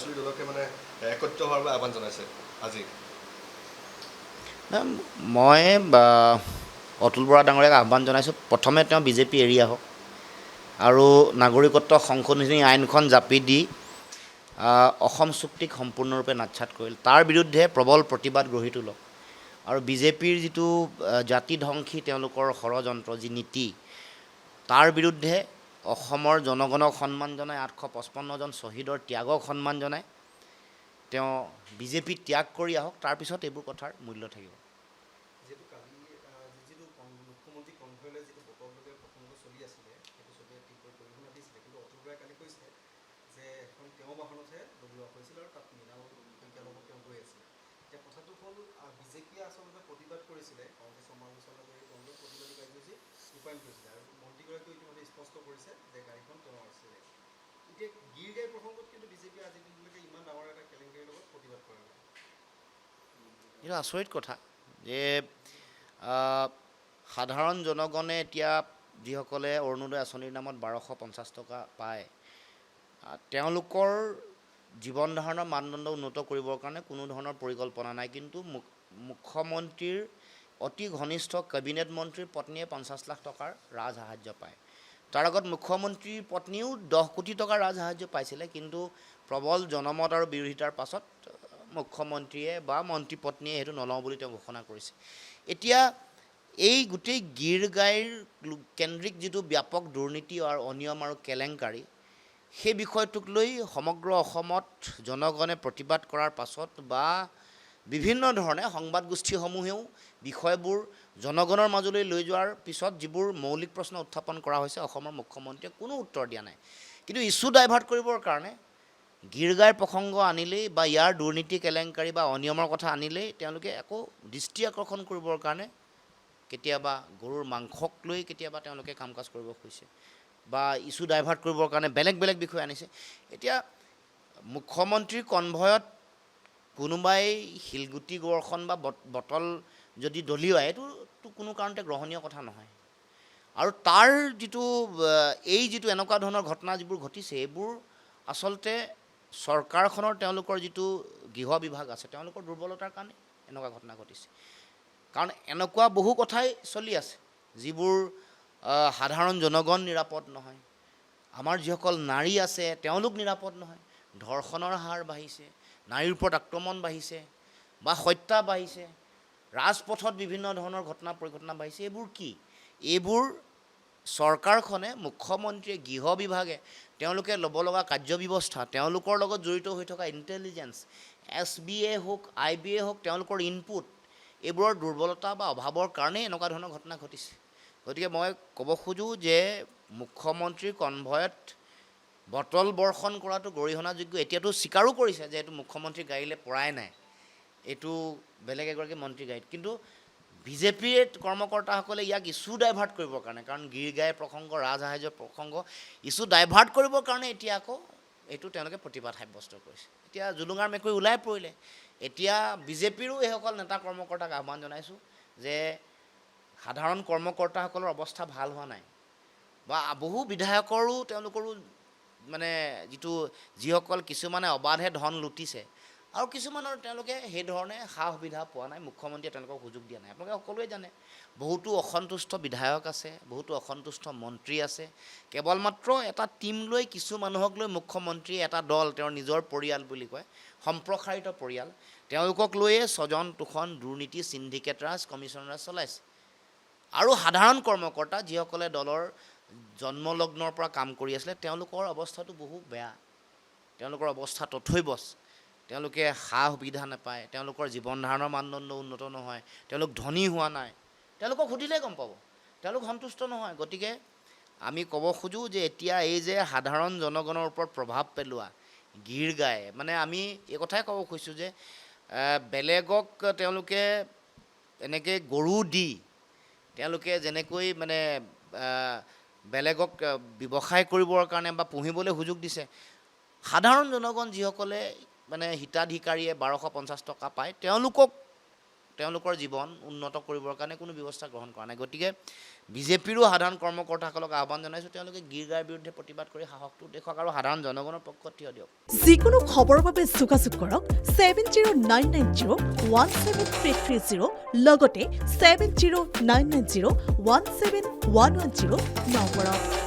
আঞ্চলিক দলকে মানে একত্ৰিত হোৱাৰ বাবে আহ্বান জনাইছে আজি? মই অতুল বৰা ডাঙৰীয়াক আহ্বান জনাইছোঁ, প্ৰথমে তেওঁ বিজেপি এৰি আহক আৰু নাগৰিকত্ব সংশোধনী আইনখন জাপি দি অসম চুক্তিক সম্পূৰ্ণৰূপে নাৎসাত কৰিল। তাৰ বিৰুদ্ধে প্ৰবল প্ৰতিবাদ গঢ়ি তোলক আৰু বিজেপিৰ যিটো জাতিধ্বংসী তেওঁলোকৰ ষড়যন্ত্ৰ, যি নীতি, তাৰ বিৰুদ্ধে অসমৰ জনগণক সন্মান জনাই 855জন শ্বহীদৰ ত্যাগক সন্মান জনাই তেওঁ বিজেপি ত্যাগ কৰি আহক, তাৰপিছত এইবোৰ কথাৰ মূল্য থাকিব। যিহেতু কালি যিটো মুখ্যমন্ত্ৰী কনভয়লৈ যিটো বতৰলৈকে প্ৰসংগ চলি আছিলে, সেইটো চবেই তীব্ৰ পৰিসৰ দিছিলে, কিন্তু অতুল বৰাই কালি কৈছে যে এখন তেওঁৰ বাহনতহে দলিওৱা হৈছিল আৰু তাত মৃণাল শইকীয়াৰ লগত তেওঁ গৈ আছিলে। এতিয়া কথাটো হ'ল বিজেপিয়ে আচলতে প্ৰতিবাদ কৰিছিলে, কংগ্ৰেছ সমালোচনা কৰি তেওঁলোকে প্ৰতিবাদী কাৰ্যসূচী ৰূপায়ণ কৰিছিলে আৰু মন্ত্ৰীগৰাকীয়ে ইতিমধ্যে স্পষ্ট কৰিছে যে গাড়ীখন তেওঁৰ আছিলে। এতিয়া গীৰগাই প্ৰসংগত কিন্তু বিজেপিয়ে আজিৰ দিনলৈকে ইমান ডাঙৰ এটা কেলেংকাৰীৰ লগত প্ৰতিবাদ কৰা নাই। এইটো আচৰিত কথা যে সাধাৰণ জনগণে এতিয়া যিসকলে অৰুণোদয় আঁচনিৰ নামত 1250 টকা পায়, তেওঁলোকৰ জীৱন ধাৰণৰ মানদণ্ড উন্নত কৰিবৰ কাৰণে কোনো ধৰণৰ পৰিকল্পনা নাই, কিন্তু মুখ্যমন্ত্ৰীৰ অতি ঘনিষ্ঠ কেবিনেট মন্ত্ৰীৰ পত্নীয়ে 50 লাখ টকাৰ ৰাজসাহাৰ্য পায়। তাৰ আগত মুখ্যমন্ত্ৰীৰ পত্নীও 10 কোটি টকাৰ ৰাজসাহাৰ্য পাইছিলে, কিন্তু প্ৰবল জনমত আৰু বিৰোধিতাৰ পাছত মুখ্যমন্ত্ৰীয়ে বা মন্ত্ৰী পত্নীয়ে সেইটো নলওঁ বুলি তেওঁ ঘোষণা কৰিছে। এতিয়া এই গোটেই গীৰগাইৰ কেন্দ্ৰিক যিটো ব্যাপক দুৰ্নীতি আৰু অনিয়ম আৰু কেলেংকাৰী, সেই বিষয়টোক লৈ সমগ্ৰ অসমত জনগণে প্ৰতিবাদ কৰাৰ পাছত বা বিভিন্ন ধৰণে সংবাদ গোষ্ঠীসমূহেও বিষয়বোৰ জনগণৰ মাজলৈ লৈ যোৱাৰ পিছত যিবোৰ মৌলিক প্ৰশ্ন উত্থাপন কৰা হৈছে, অসমৰ মুখ্যমন্ত্ৰীয়ে কোনো উত্তৰ দিয়া নাই। কিন্তু ইছ্যু ডাইভাৰ্ট কৰিবৰ কাৰণে গীৰগাইৰ প্ৰসংগ আনিলেই বা ইয়াৰ দুৰ্নীতি কেলেংকাৰী বা অনিয়মৰ কথা আনিলেই তেওঁলোকে আকৌ দৃষ্টি আকৰ্ষণ কৰিবৰ কাৰণে কেতিয়াবা গৰুৰ মাংসক লৈ কেতিয়াবা তেওঁলোকে কাম কাজ কৰিব খুজিছে বা ইছ্যু ডাইভাৰ্ট কৰিবৰ কাৰণে বেলেগ বেলেগ বিষয় আনিছে। এতিয়া মুখ্যমন্ত্ৰীৰ কনভয়ত কোনোবাই শিলগুটি গৰ্ষণ বা বটল যদি দলিয়ায়, এইটোতো কোনো কাৰণতে গ্ৰহণীয় কথা নহয়। আৰু তাৰ যিটো এই যিটো এনেকুৱা ধৰণৰ ঘটনা যিবোৰ ঘটিছে, এইবোৰ আচলতে চৰকাৰখনৰ তেওঁলোকৰ যিটো গৃহ বিভাগ আছে, তেওঁলোকৰ দুৰ্বলতাৰ কাৰণে এনেকুৱা ঘটনা ঘটিছে। কাৰণ এনেকুৱা বহু কথাই চলি আছে যিবোৰ সাধাৰণ জনগণ নিৰাপদ নহয়, আমাৰ যিসকল নাৰী আছে তেওঁলোক নিৰাপদ নহয়, ধৰ্ষণৰ হাৰ বাঢ়িছে, নাৰীৰ ওপৰত আক্ৰমণ বাঢ়িছে বা হত্যা বাঢ়িছে, ৰাজপথত বিভিন্ন ধৰণৰ ঘটনা পৰিঘটনা বাঢ়িছে। এইবোৰ কি? এইবোৰ চৰকাৰখনে, মুখ্যমন্ত্ৰীয়ে, গৃহ বিভাগে তেওঁলোকে ল'ব লগা কাৰ্যব্যৱস্থা, তেওঁলোকৰ লগত জড়িত হৈ থকা ইণ্টেলিজেঞ্চ, SBA হওক, IBA হওক, তেওঁলোকৰ ইনপুট, এইবোৰৰ দুৰ্বলতা বা অভাৱৰ কাৰণেই এনেকুৱা ধৰণৰ ঘটনা ঘটিছে। গতিকে মই ক'ব খোজোঁ যে মুখ্যমন্ত্ৰীৰ কনভয়ত বটল বৰ্ষণ কৰাটো গৰিহণাযোগ্য। এতিয়াতো স্বীকাৰো কৰিছে যে এইটো মুখ্যমন্ত্ৰীৰ গাড়ীলৈ পৰাই নাই, এইটো বেলেগ এগৰাকী মন্ত্ৰীৰ গাড়ীত। কিন্তু বিজেপিৰ কৰ্মকৰ্তাসকলে ইয়াক ইছ্যু ডাইভাৰ্ট কৰিবৰ কাৰণে, কাৰণ গীৰগাইৰ প্ৰসংগ, ৰাজসাহাৰ্যৰ প্ৰসংগ, ইছ্যু ডাইভাৰ্ট কৰিবৰ কাৰণে এতিয়া আকৌ এইটো তেওঁলোকে প্ৰতিবাদ সাব্যস্ত কৰিছে। এতিয়া জুলুঙাৰ মেকুৰী ওলাই পৰিলে। এতিয়া বিজেপিৰো এইসকল নেতা কৰ্মকৰ্তাক আহ্বান জনাইছোঁ যে সাধাৰণ কৰ্মকৰ্তাসকলৰ অৱস্থা ভাল হোৱা নাই বা বহু বিধায়কৰো তেওঁলোকৰো মানে যিসকল কিছুমানে অবাধে ধন লুটিছে আৰু কিছুমানৰ তেওঁলোকে সেইধৰণে সা সুবিধা পোৱা নাই, মুখ্যমন্ত্ৰীয়ে তেওঁলোকক সুযোগ দিয়া নাই। আপোনালোকে সকলোৱে জানে বহুতো অসন্তুষ্ট বিধায়ক আছে, বহুতো অসন্তুষ্ট মন্ত্ৰী আছে। কেৱল মাত্ৰ এটা টীম লৈ, কিছু মানুহক লৈ মুখ্যমন্ত্ৰীয়ে এটা দল, তেওঁৰ নিজৰ পৰিয়াল বুলি কয়, সম্প্ৰসাৰিত পৰিয়াল, তেওঁলোকক লৈয়ে স্বজন তোষণ, দুৰ্নীতি, চিণ্ডিকেট ৰাজ, কমিছন ৰাজ চলাইছে। আৰু সাধাৰণ কৰ্মকৰ্তা যিসকলে দলৰ জন্মলগ্নৰ পৰা কাম কৰি আছিলে, তেওঁলোকৰ অৱস্থাটো বহু বেয়া, তেওঁলোকৰ অৱস্থা তথৈবচ। তেওঁলোকে সা সুবিধা নাপায়, তেওঁলোকৰ জীৱন ধাৰণৰ মানদণ্ড উন্নত নহয়, তেওঁলোক ধনী হোৱা নাই, তেওঁলোকক সুধিলেই গম পাব, তেওঁলোক সন্তুষ্ট নহয়। গতিকে আমি ক'ব খোজোঁ যে এতিয়া এই যে সাধাৰণ জনগণৰ ওপৰত প্ৰভাৱ পেলোৱা গীৰগাই, মানে আমি এই কথাই ক'ব খুজিছোঁ যে বেলেগক তেওঁলোকে এনেকৈ গৰু দি তেওঁলোকে যেনেকৈ মানে বেলেগক ব্যৱসায় কৰিবৰ কাৰণে বা পুহিবলৈ সুযোগ দিছে, সাধাৰণ জনগণ যিসকলে মানে হিতাধিকাৰীয়ে 1250 টকা পায়, তেওঁলোকক তেওঁলোকৰ জীৱন উন্নত কৰিবৰ কাৰণে কোনো ব্যৱস্থা গ্ৰহণ কৰা নাই। গতিকে বিজেপিৰো সাধাৰণ কৰ্মকৰ্তাসকলক আহ্বান জনাইছোঁ, তেওঁলোকে গিৰ্গাৰ বিৰুদ্ধে প্ৰতিবাদ কৰি সাহসটো দেখুৱাওক আৰু সাধাৰণ জনগণৰ পক্ষত থিয় দিয়ক। যিকোনো খবৰৰ বাবে যোগাযোগ কৰক 7099017330 লগতে 7099017110 নম্বৰত।